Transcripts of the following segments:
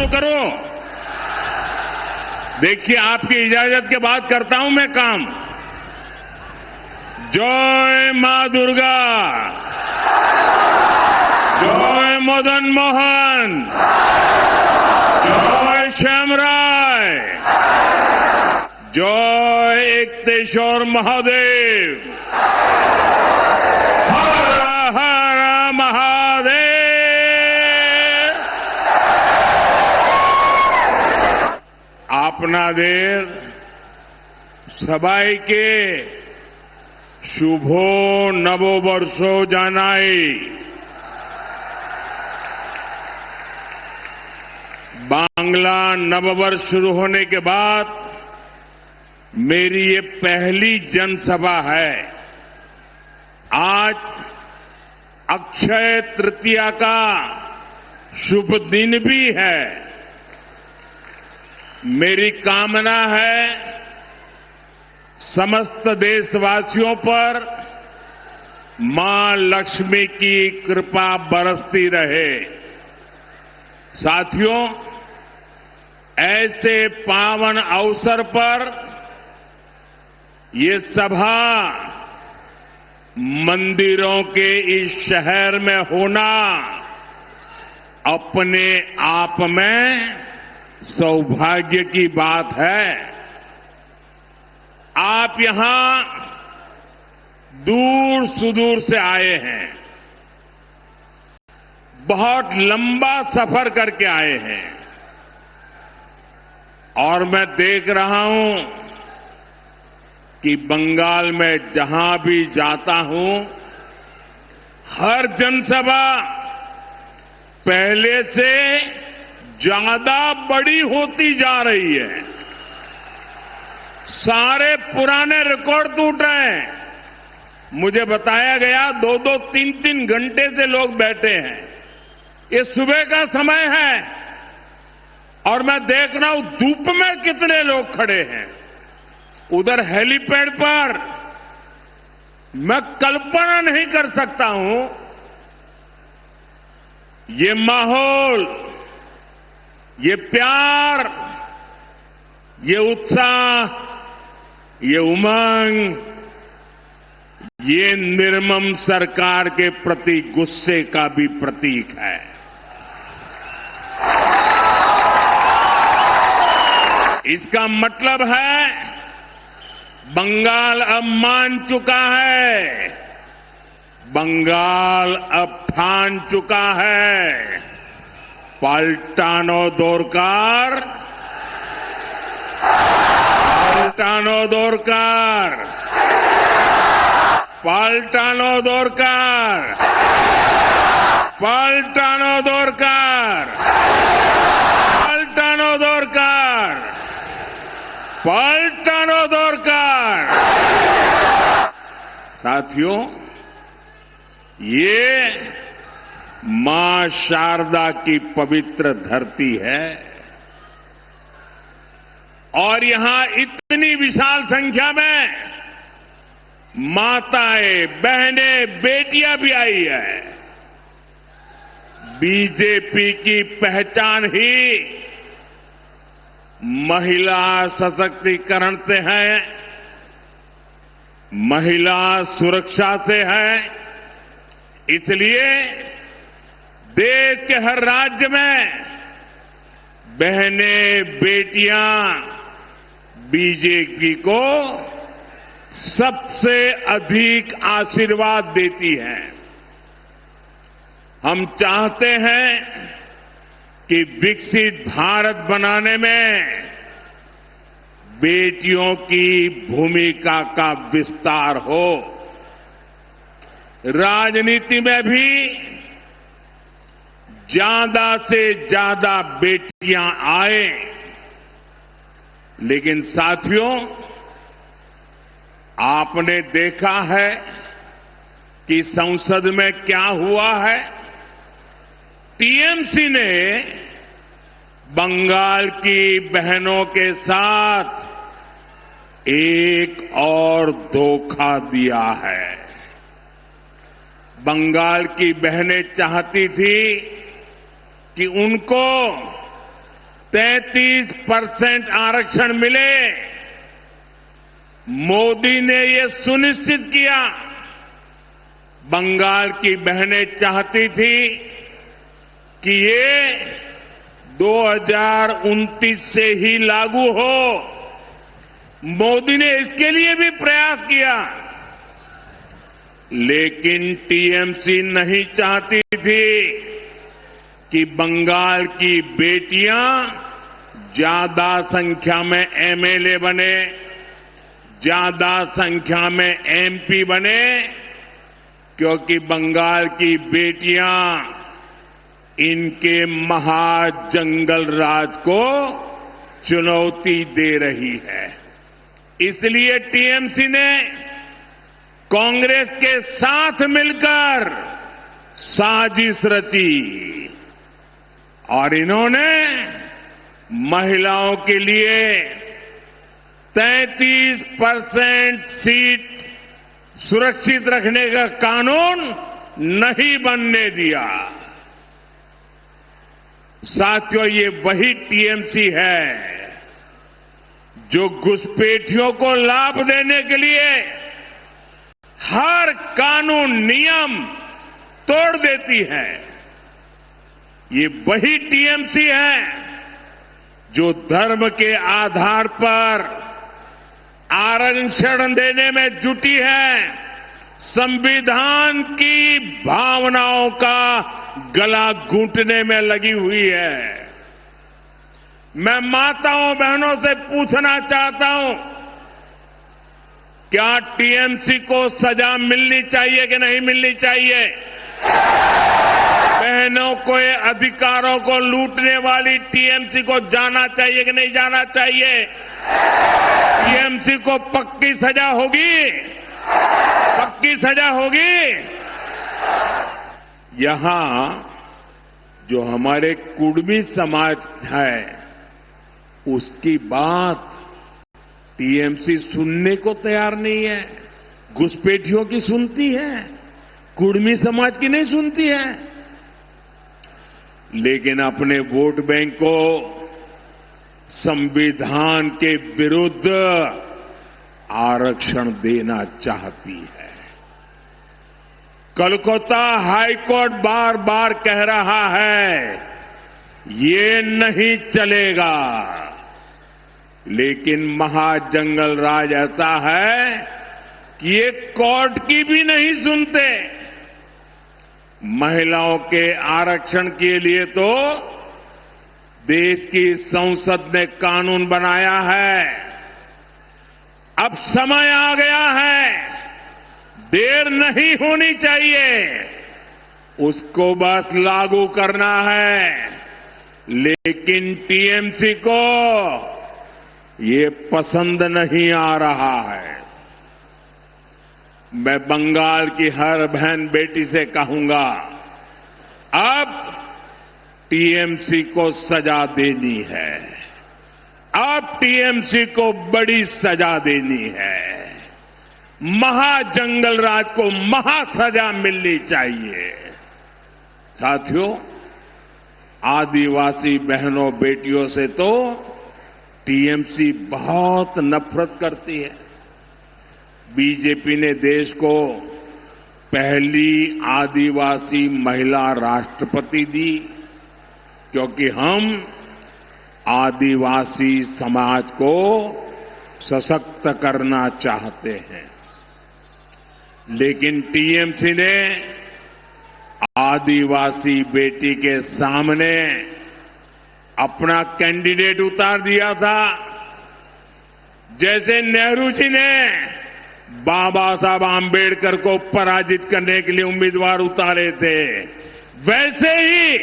शुरू करूं? देखिए, आपकी इजाजत के बाद करता हूं मैं काम। जय मां दुर्गा, जय मदन मोहन, जय श्यामराय, जय एकतेश्वर महादेव, हर हर महादेव। आपनादेर सबाइके शुभो नववर्षो जानाई। बांग्ला नववर्ष शुरू होने के बाद मेरी ये पहली जनसभा है। आज अक्षय तृतीया का शुभ दिन भी है। मेरी कामना है समस्त देशवासियों पर मां लक्ष्मी की कृपा बरसती रहे। साथियों, ऐसे पावन अवसर पर ये सभा मंदिरों के इस शहर में होना अपने आप में सौभाग्य की बात है। आप यहां दूर सुदूर से आए हैं, बहुत लंबा सफर करके आए हैं, और मैं देख रहा हूं कि बंगाल में जहां भी जाता हूं, हर जनसभा पहले से ज्यादा बड़ी होती जा रही है। सारे पुराने रिकॉर्ड टूट रहे हैं। मुझे बताया गया 2-2, 3-3 घंटे से लोग बैठे हैं। ये सुबह का समय है और मैं देख रहा हूं धूप में कितने लोग खड़े हैं। उधर हेलीपैड पर मैं कल्पना नहीं कर सकता हूं ये माहौल, ये प्यार, ये उत्साह, ये उमंग, ये निर्मम सरकार के प्रति गुस्से का भी प्रतीक है। इसका मतलब है बंगाल अब मान चुका है, बंगाल अब ठान चुका है। पाल्टानो दोरकार, पाल्टानो दोरकार, पाल्टानो दोरकार, पाल्टानो दोरकार, पाल्टानो दोरकार, पाल्टानो दोरकार। साथियों, ये मां शारदा की पवित्र धरती है और यहां इतनी विशाल संख्या में माताएं, बहनें, बेटियां भी आई है। बीजेपी की पहचान ही महिला सशक्तिकरण से है, महिला सुरक्षा से है। इसलिए देश के हर राज्य में बहनें, बेटियां बीजेपी को सबसे अधिक आशीर्वाद देती हैं। हम चाहते हैं कि विकसित भारत बनाने में बेटियों की भूमिका का विस्तार हो। राजनीति में भी ज्यादा से ज्यादा बेटियां आए। लेकिन साथियों, आपने देखा है कि संसद में क्या हुआ है। टीएमसी ने बंगाल की बहनों के साथ एक और धोखा दिया है। बंगाल की बहनें चाहती थी कि उनको 33% आरक्षण मिले। मोदी ने ये सुनिश्चित किया। बंगाल की बहनें चाहती थी कि ये 2029 से ही लागू हो। मोदी ने इसके लिए भी प्रयास किया, लेकिन टीएमसी नहीं चाहती थी कि बंगाल की बेटियां ज्यादा संख्या में एमएलए बने, ज्यादा संख्या में एमपी बने, क्योंकि बंगाल की बेटियां इनके महाजंगल राज को चुनौती दे रही है। इसलिए टीएमसी ने कांग्रेस के साथ मिलकर साजिश रची और इन्होंने महिलाओं के लिए 33% सीट सुरक्षित रखने का कानून नहीं बनने दिया। साथियों, ये वही टीएमसी है जो घुसपैठियों को लाभ देने के लिए हर कानून नियम तोड़ देती है। ये वही टीएमसी है जो धर्म के आधार पर आरक्षण देने में जुटी है, संविधान की भावनाओं का गला घूंटने में लगी हुई है। मैं माताओं बहनों से पूछना चाहता हूं, क्या टीएमसी को सजा मिलनी चाहिए कि नहीं मिलनी चाहिए? बहनों के अधिकारों को लूटने वाली टीएमसी को जाना चाहिए कि नहीं जाना चाहिए? टीएमसी को पक्की सजा होगी, पक्की सजा होगी। यहां जो हमारे कुर्मी समाज है, उसकी बात टीएमसी सुनने को तैयार नहीं है। घुसपैठियों की सुनती है, कुर्मी समाज की नहीं सुनती है। लेकिन अपने वोट बैंक को संविधान के विरुद्ध आरक्षण देना चाहती है। कोलकाता हाईकोर्ट बार बार कह रहा है ये नहीं चलेगा, लेकिन महाजंगल राज ऐसा है कि ये कोर्ट की भी नहीं सुनते। महिलाओं के आरक्षण के लिए तो देश की संसद ने कानून बनाया है। अब समय आ गया है, देर नहीं होनी चाहिए, उसको बस लागू करना है। लेकिन टीएमसी को ये पसंद नहीं आ रहा है। मैं बंगाल की हर बहन बेटी से कहूंगा, अब टीएमसी को सजा देनी है। अब टीएमसी को बड़ी सजा देनी है। महाजंगल राज को महासजा मिलनी चाहिए। साथियों, आदिवासी बहनों बेटियों से तो टीएमसी बहुत नफरत करती है। बीजेपी ने देश को पहली आदिवासी महिला राष्ट्रपति दी, क्योंकि हम आदिवासी समाज को सशक्त करना चाहते हैं। लेकिन टीएमसी ने आदिवासी बेटी के सामने अपना कैंडिडेट उतार दिया था। जैसे नेहरू जी ने बाबा साहब आंबेडकर को पराजित करने के लिए उम्मीदवार उतारे थे, वैसे ही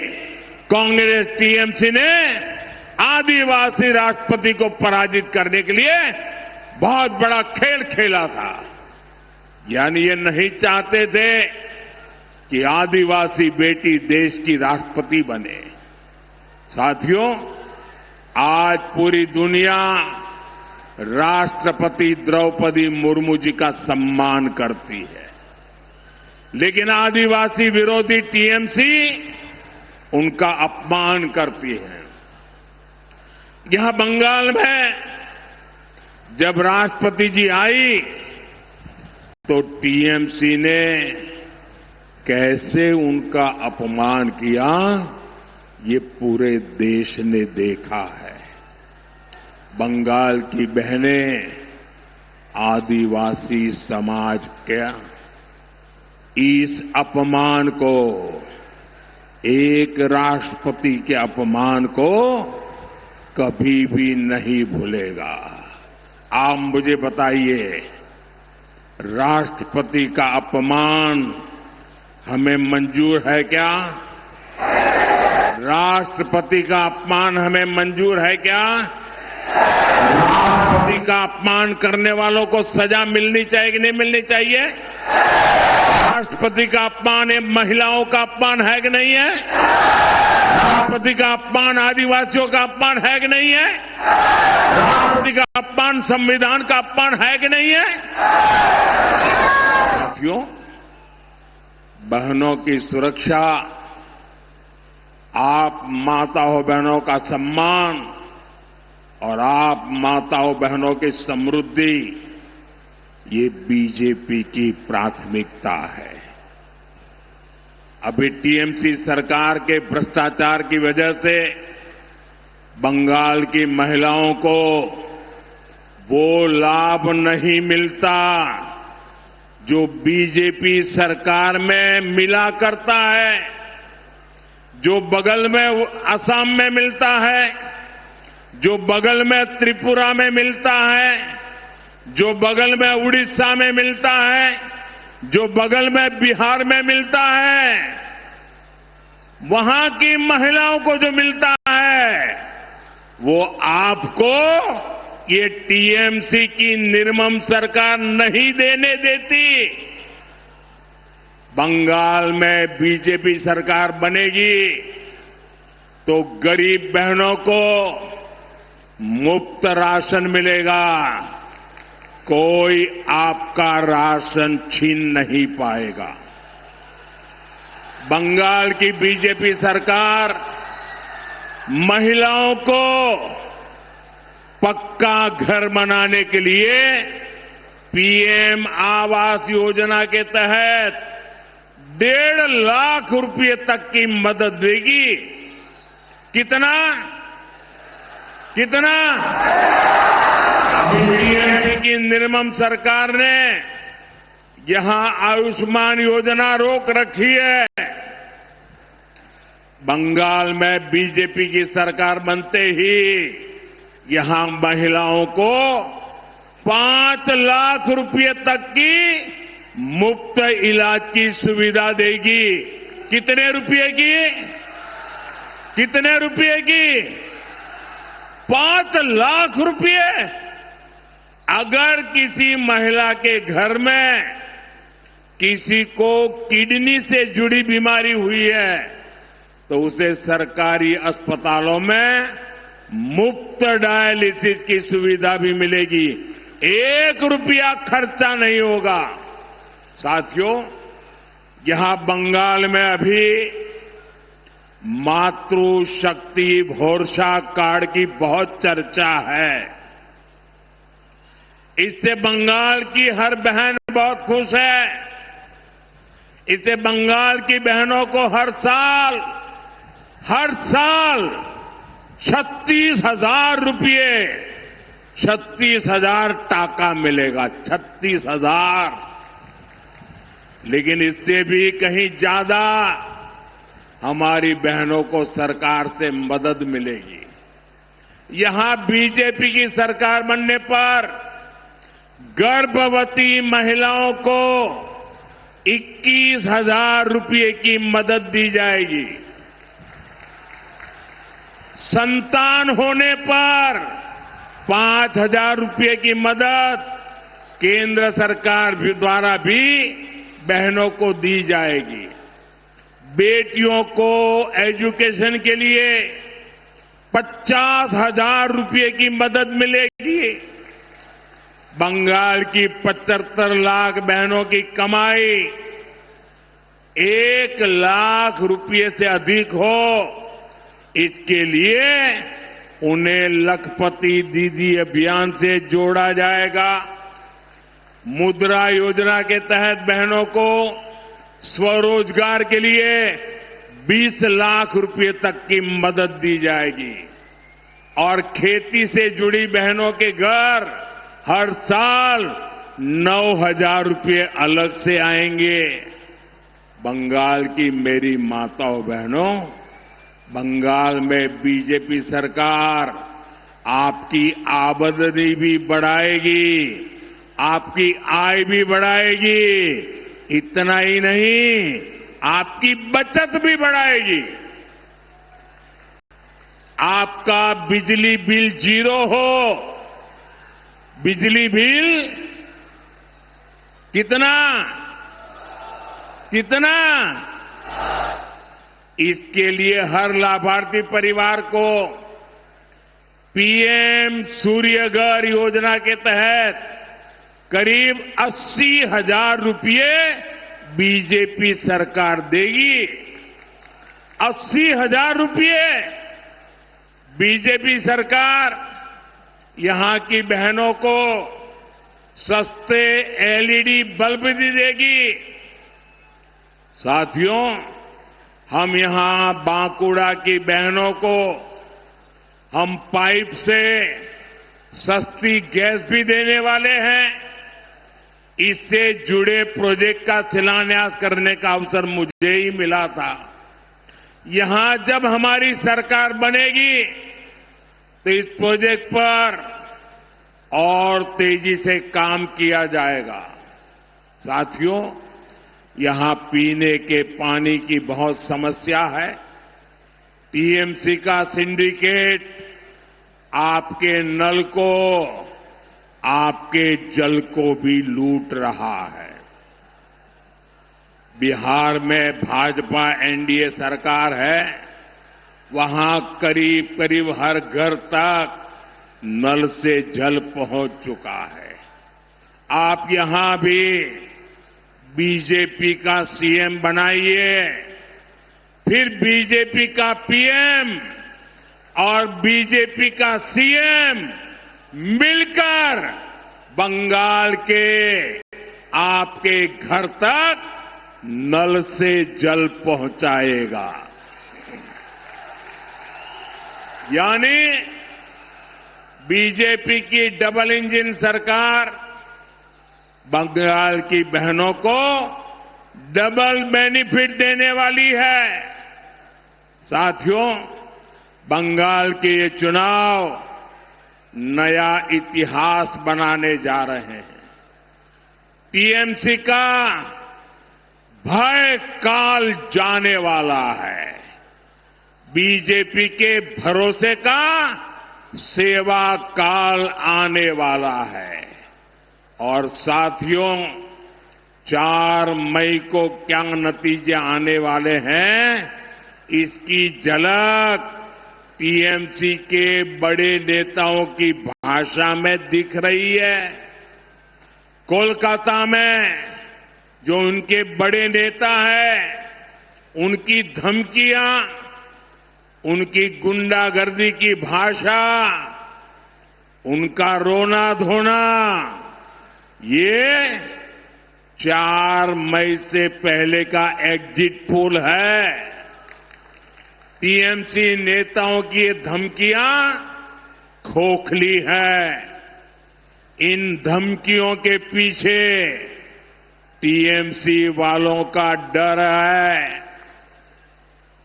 कांग्रेस टीएमसी ने आदिवासी राष्ट्रपति को पराजित करने के लिए बहुत बड़ा खेल खेला था। यानी ये नहीं चाहते थे कि आदिवासी बेटी देश की राष्ट्रपति बने। साथियों, आज पूरी दुनिया राष्ट्रपति द्रौपदी मुर्मू जी का सम्मान करती है, लेकिन आदिवासी विरोधी टीएमसी उनका अपमान करती है। यहां बंगाल में जब राष्ट्रपति जी आई तो टीएमसी ने कैसे उनका अपमान किया, ये पूरे देश ने देखा है। बंगाल की बहनें आदिवासी समाज के इस अपमान को, एक राष्ट्रपति के अपमान को कभी भी नहीं भूलेगा। आप मुझे बताइए, राष्ट्रपति का अपमान हमें मंजूर है क्या? राष्ट्रपति का अपमान हमें मंजूर है क्या? राष्ट्रपति का अपमान करने वालों को सजा मिलनी चाहिए कि नहीं मिलनी चाहिए? राष्ट्रपति का अपमान ये महिलाओं का अपमान है कि नहीं है? राष्ट्रपति का अपमान आदिवासियों का अपमान है कि नहीं है? राष्ट्रपति का अपमान संविधान का अपमान है कि नहीं है? साथियों, बहनों की सुरक्षा, आप माताओं बहनों का सम्मान और आप माताओं बहनों की समृद्धि, ये बीजेपी की प्राथमिकता है। अभी टीएमसी सरकार के भ्रष्टाचार की वजह से बंगाल की महिलाओं को वो लाभ नहीं मिलता जो बीजेपी सरकार में मिला करता है, जो बगल में असम में मिलता है, जो बगल में त्रिपुरा में मिलता है, जो बगल में उड़ीसा में मिलता है, जो बगल में बिहार में मिलता है। वहां की महिलाओं को जो मिलता है वो आपको ये टीएमसी की निर्मम सरकार नहीं देने देती। बंगाल में बीजेपी सरकार बनेगी तो गरीब बहनों को मुफ्त राशन मिलेगा, कोई आपका राशन छीन नहीं पाएगा। बंगाल की बीजेपी सरकार महिलाओं को पक्का घर बनाने के लिए पीएम आवास योजना के तहत 1.5 लाख रुपए तक की मदद देगी। कितना? टीएमसी की निर्मम सरकार ने यहां आयुष्मान योजना रोक रखी है। बंगाल में बीजेपी की सरकार बनते ही यहां महिलाओं को 5 लाख रुपए तक की मुफ्त इलाज की सुविधा देगी। कितने रुपए की? 5 लाख रुपए। अगर किसी महिला के घर में किसी को किडनी से जुड़ी बीमारी हुई है तो उसे सरकारी अस्पतालों में मुफ्त डायलिसिस की सुविधा भी मिलेगी। 1 रुपया खर्चा नहीं होगा। साथियों, यहां बंगाल में अभी मातृशक्ति भरोसा कार्ड की बहुत चर्चा है। इससे बंगाल की हर बहन बहुत खुश है। इससे बंगाल की बहनों को हर साल 36,000 रुपये, 36,000 टाका मिलेगा। 36,000। लेकिन इससे भी कहीं ज्यादा हमारी बहनों को सरकार से मदद मिलेगी। यहां बीजेपी की सरकार बनने पर गर्भवती महिलाओं को 21,000 रुपये की मदद दी जाएगी। संतान होने पर 5,000 रुपये की मदद केंद्र सरकार द्वारा भी बहनों को दी जाएगी। बेटियों को एजुकेशन के लिए 50,000 रुपये की मदद मिलेगी। बंगाल की 75 लाख बहनों की कमाई 1 लाख रुपये से अधिक हो, इसके लिए उन्हें लखपति दीदी अभियान से जोड़ा जाएगा। मुद्रा योजना के तहत बहनों को स्वरोजगार के लिए 20 लाख रुपए तक की मदद दी जाएगी और खेती से जुड़ी बहनों के घर हर साल 9,000 रुपए अलग से आएंगे। बंगाल की मेरी माताओं बहनों, बंगाल में बीजेपी सरकार आपकी आमदनी भी बढ़ाएगी, आपकी आय भी बढ़ाएगी। इतना ही नहीं, आपकी बचत भी बढ़ाएगी। आपका बिजली बिल 0 हो। बिजली बिल कितना? इसके लिए हर लाभार्थी परिवार को पीएम सूर्यघर योजना के तहत करीब 80,000 रुपए बीजेपी सरकार देगी। 80,000 रुपए बीजेपी सरकार यहां की बहनों को सस्ते एलईडी बल्ब भी देगी। साथियों, हम यहां बांकुड़ा की बहनों को हम पाइप से सस्ती गैस भी देने वाले हैं। इससे जुड़े प्रोजेक्ट का शिलान्यास करने का अवसर मुझे ही मिला था। यहां जब हमारी सरकार बनेगी तो इस प्रोजेक्ट पर और तेजी से काम किया जाएगा। साथियों, यहां पीने के पानी की बहुत समस्या है। टीएमसी का सिंडिकेट आपके नल को, आपके जल को भी लूट रहा है। बिहार में भाजपा एनडीए सरकार है, वहां करीब करीब हर घर तक नल से जल पहुंच चुका है। आप यहां भी बीजेपी का सीएम बनाइए, फिर बीजेपी का पीएम और बीजेपी का सीएम मिलकर बंगाल के आपके घर तक नल से जल पहुंचाएगा। यानी बीजेपी की डबल इंजन सरकार बंगाल की बहनों को डबल बेनिफिट देने वाली है। साथियों, बंगाल के ये चुनाव नया इतिहास बनाने जा रहे हैं। टीएमसी का भय काल जाने वाला है। बीजेपी के भरोसे का सेवा काल आने वाला है। और साथियों, 4 मई को क्या नतीजे आने वाले हैं, इसकी झलक टीएमसी के बड़े नेताओं की भाषा में दिख रही है। कोलकाता में जो उनके बड़े नेता हैं, उनकी धमकियां, उनकी गुंडागर्दी की भाषा, उनका रोना धोना, ये 4 मई से पहले का एग्जिट पोल है। टीएमसी नेताओं की ये धमकियां खोखली है। इन धमकियों के पीछे टीएमसी वालों का डर है।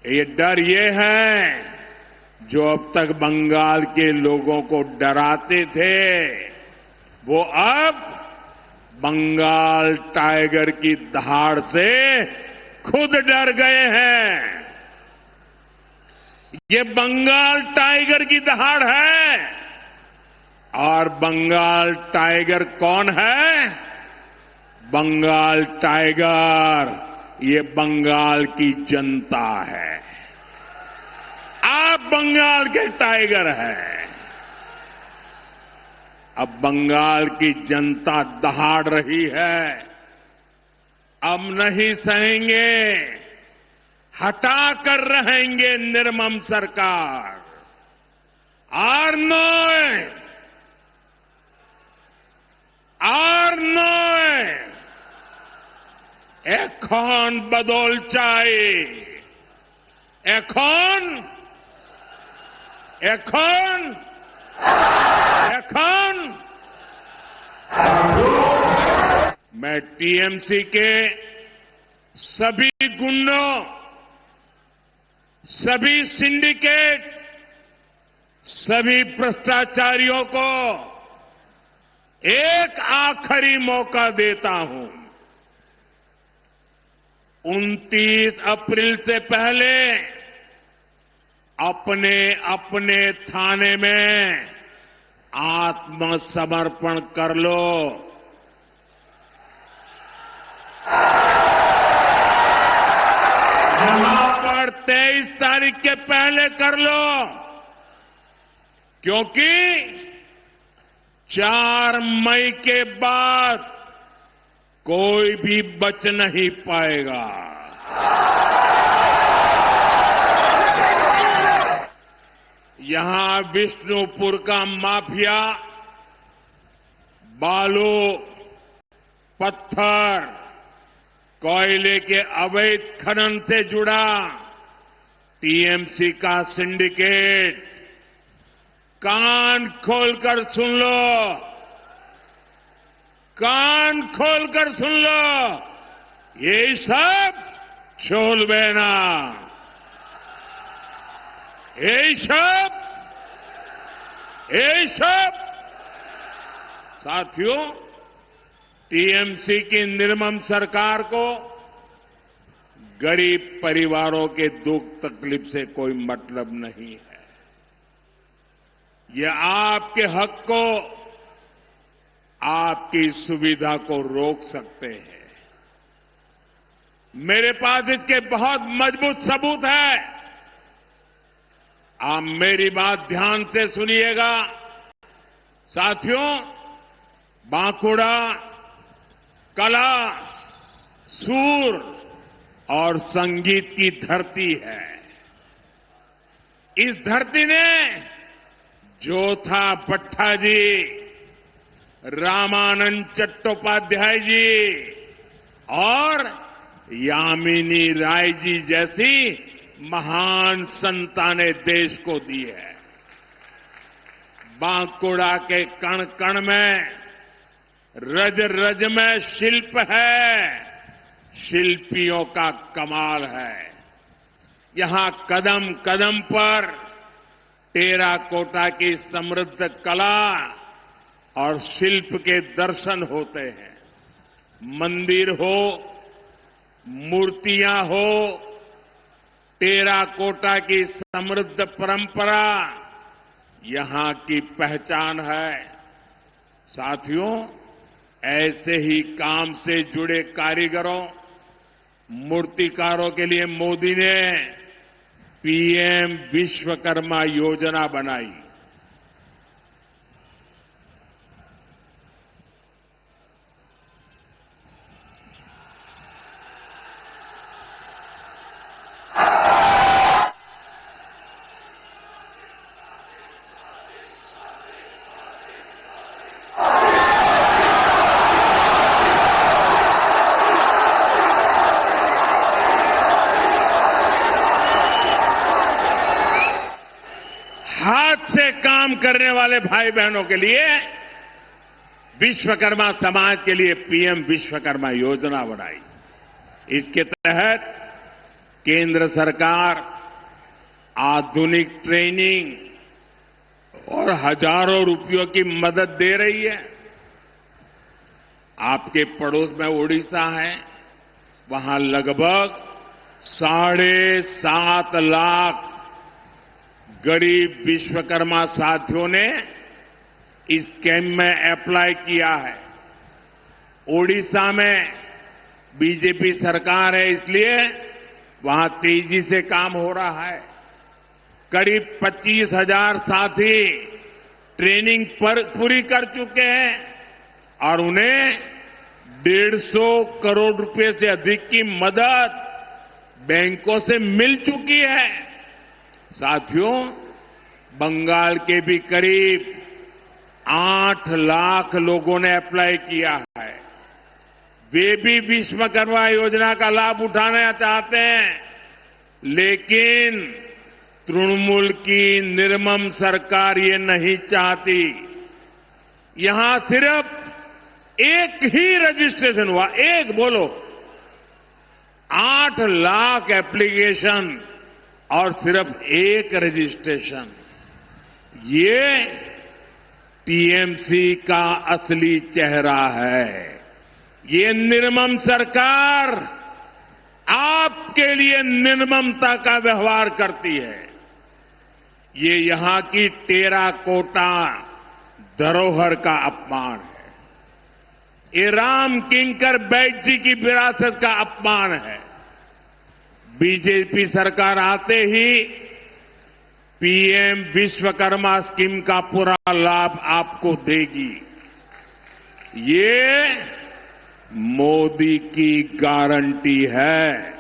ये डर ये है, जो अब तक बंगाल के लोगों को डराते थे, वो अब बंगाल टाइगर की दहाड़ से खुद डर गए हैं। ये बंगाल टाइगर की दहाड़ है। और बंगाल टाइगर कौन है? बंगाल टाइगर ये बंगाल की जनता है। आप बंगाल के टाइगर हैं। अब बंगाल की जनता दहाड़ रही है। अब नहीं सहेंगे, हटा कर रहेंगे निर्मम सरकार। আর নয়, আর নয়, এখন বদল চাই। এখন এখন এখন मैं टीएमसी के सभी गुंडों, सभी सिंडिकेट, सभी भ्रष्टाचारियों को एक आखिरी मौका देता हूं। 29 अप्रैल से पहले अपने अपने थाने में आत्मसमर्पण कर लो। यहां पर 23 तारीख के पहले कर लो, क्योंकि 4 मई के बाद कोई भी बच नहीं पाएगा। यहां विष्णुपुर का माफिया बालू, पत्थर, कोयले के अवैध खनन से जुड़ा टीएमसी का सिंडिकेट, कान खोलकर सुन लो, कान खोलकर सुन लो, ये सब छोड़बे ना, ये सब साथियों, टीएमसी की निर्मम सरकार को गरीब परिवारों के दुख तकलीफ से कोई मतलब नहीं है। ये आपके हक को, आपकी सुविधा को रोक सकते हैं। मेरे पास इसके बहुत मजबूत सबूत है। आप मेरी बात ध्यान से सुनिएगा। साथियों, बांकुड़ा कला, सूर और संगीत की धरती है। इस धरती ने जोथा भट्टा जी, रामानंद चट्टोपाध्याय जी और यामिनी राय जी जैसी महान संतानें देश को दी है। बांकुड़ा के कण कण में, रज रज में शिल्प है, शिल्पियों का कमाल है। यहां कदम कदम पर टेराकोटा की समृद्ध कला और शिल्प के दर्शन होते हैं। मंदिर हो, मूर्तियां हो, टेराकोटा की समृद्ध परंपरा यहां की पहचान है। साथियों, ऐसे ही काम से जुड़े कारीगरों, मूर्तिकारों के लिए मोदी ने पीएम विश्वकर्मा योजना बनाई। हाथ से काम करने वाले भाई बहनों के लिए विश्वकर्मा समाज के लिए पीएम विश्वकर्मा योजना बनाई। इसके तहत केंद्र सरकार आधुनिक ट्रेनिंग और हजारों रुपयों की मदद दे रही है। आपके पड़ोस में ओडिशा है, वहां लगभग 7.5 लाख गरीब विश्वकर्मा साथियों ने इस कैंप में अप्लाई किया है। ओडिशा में बीजेपी सरकार है, इसलिए वहां तेजी से काम हो रहा है। करीब 25,000 साथी ट्रेनिंग पूरी कर चुके हैं और उन्हें 150 करोड़ रुपए से अधिक की मदद बैंकों से मिल चुकी है। साथियों, बंगाल के भी करीब 8 लाख लोगों ने अप्लाई किया है। वे भी विश्वकर्मा योजना का लाभ उठाना चाहते हैं, लेकिन तृणमूल की निर्मम सरकार ये नहीं चाहती। यहां सिर्फ एक ही रजिस्ट्रेशन हुआ, एक बोलो, 8 लाख एप्लीकेशन और सिर्फ एक रजिस्ट्रेशन। ये टीएमसी का असली चेहरा है। ये निर्मम सरकार आपके लिए निर्ममता का व्यवहार करती है। ये यहां की टेराकोटा धरोहर का अपमान है। ये राम किंकर बैठ जी की विरासत का अपमान है। बीजेपी सरकार आते ही पीएम विश्वकर्मा स्कीम का पूरा लाभ आपको देगी। ये मोदी की गारंटी है।